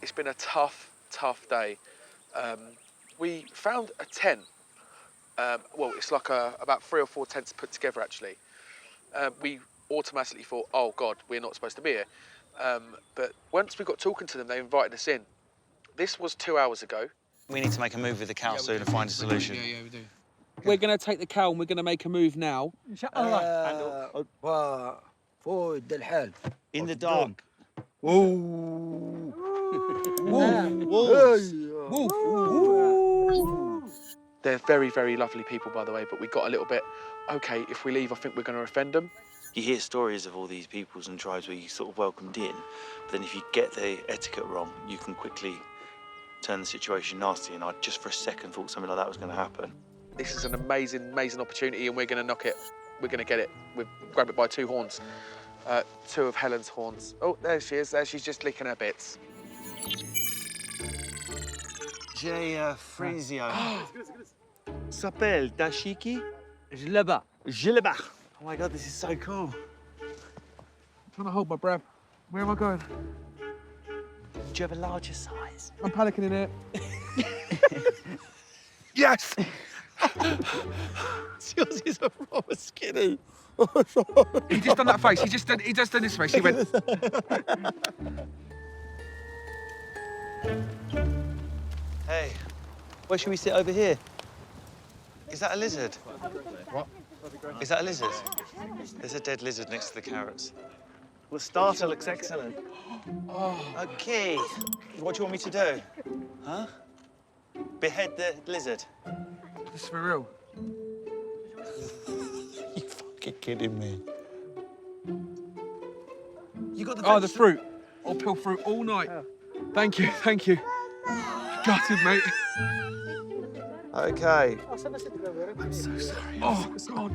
It's been a tough day. We found a tent. Well, it's like about 3 or 4 tents put together, actually. We automatically thought, oh, God, we're not supposed to be here. But once we got talking to them, they invited us in. This was 2 hours ago. We need to make a move with the cow soon and find a solution. We do. We're going to take the cow and we're going to make a move now. In the dark. They're very, very lovely people, by the way, but we got a little bit, OK, if we leave, I think we're going to offend them. You hear stories of all these peoples and tribes where you sort of welcomed in, but then if you get the etiquette wrong, you can quickly turn the situation nasty, and I just for a second thought something like that was going to happen. This is an amazing, amazing opportunity, and we're going to knock it. We're going to get it. We'll grab it by 2 horns. 2 of Helen's horns. Oh, there she is. There she's just licking her bits. J'ai Frizio. S'appelle Dashiki? Jleba. Jileba. Oh my God, this is so cool. I'm trying to hold my breath. Where am I going? Do you have a larger size? I'm panicking in it. Yes! Yours is a proper skinny. He just done that face. He just done this face. He went. Hey, where should we sit over here? Is that a lizard? What? Is that a lizard? There's a dead lizard next to the carrots. Well, starter looks excellent. Oh. OK. What do you want me to do? Huh? Behead the lizard? This is for real. You fucking kidding me? You got the Oh, the fruit. I'll peel fruit all night. Thank you, thank you. Gutted, mate. OK. I'm so sorry. Oh, God.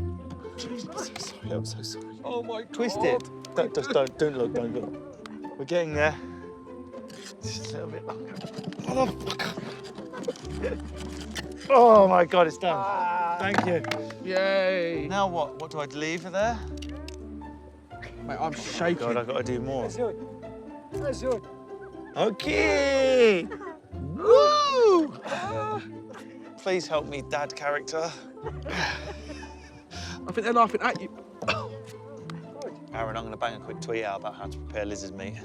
I'm so sorry. Oh, my God. Twist it. Don't look. We're getting there. Just a little bit longer. Motherfucker. Oh, my God, it's done. Thank you. Yay. Now what? What do I leave her there? Mate, I'm shaking. God, I've got to do more. OK. Woo! Please help me, dad character. I think they're laughing at you. Arron, I'm going to bang a quick tweet out about how to prepare lizard meat.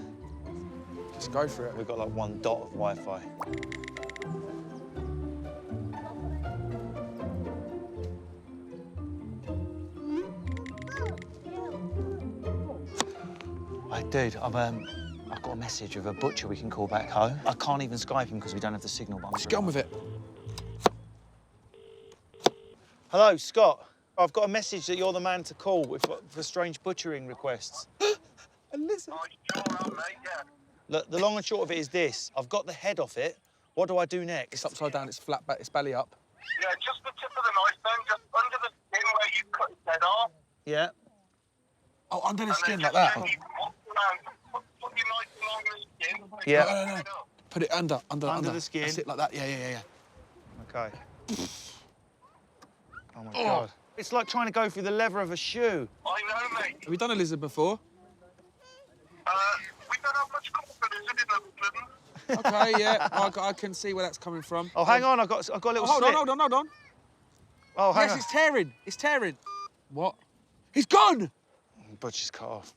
Just go for it. We've got like 1 dot of Wi-Fi. Hey, dude, I've got a message of a butcher we can call back home. I can't even Skype him because we don't have the signal. But Just get on with it. Hello, Scott. I've got a message that you're the man to call for strange butchering requests. A lizard. Oh, you're all right, mate, yeah. Look, the long and short of it is this. I've got the head off it. What do I do next? It's upside down, it's flat back, it's belly up. Yeah, just the tip of the knife then, just under the skin where you cut his head off. Yeah. Oh, under the And skin then like that. just gently walk around, put your knife along the skin. Yeah. No. Put it under the skin. That's it, like that. Yeah. OK. Oh, my God. It's like trying to go through the leather of a shoe. I know, mate. Have you done a lizard before? We don't have much confidence in it, Okay, yeah. I can see where that's coming from. Oh, hang on. I've got a little Hold slip. on. Oh, hang Yes, on. it's tearing. It's tearing. What? He's gone! Butcher's cut off.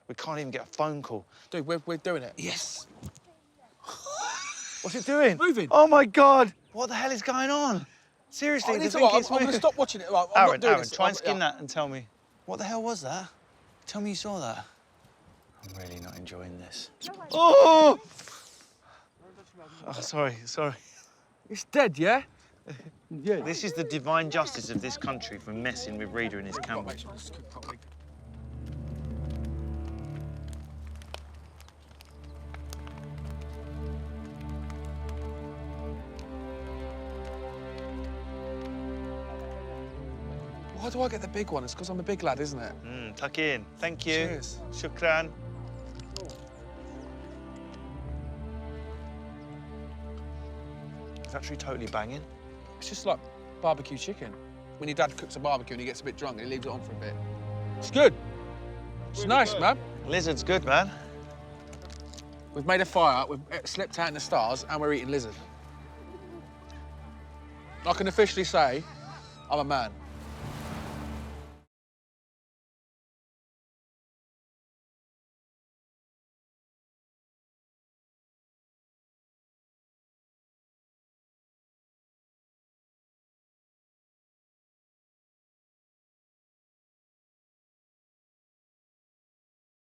We can't even get a phone call. Dude, we're doing it. Yes. What's it doing? Moving. Oh, my God. What the hell is going on? Seriously, I the need to thing what? is I'm going to moving. stop watching it. Right, I'm Arron, not doing Arron, this. try and skin that and tell me. What the hell was that? Tell me you saw that. I'm really not enjoying this. Oh! Oh, sorry. It's dead, yeah? Yeah. This is the divine justice of this country for messing with Reader and his camel. Why do I get the big one? It's because I'm a big lad, isn't it? Tuck in. Thank you. Cheers. Shukran. It's actually totally banging. It's just like barbecue chicken. When your dad cooks a barbecue and he gets a bit drunk and he leaves it on for a bit. It's good. It's nice, man. Lizard's good, man. We've made a fire, we've slept out in the stars, and we're eating lizard. I can officially say I'm a man.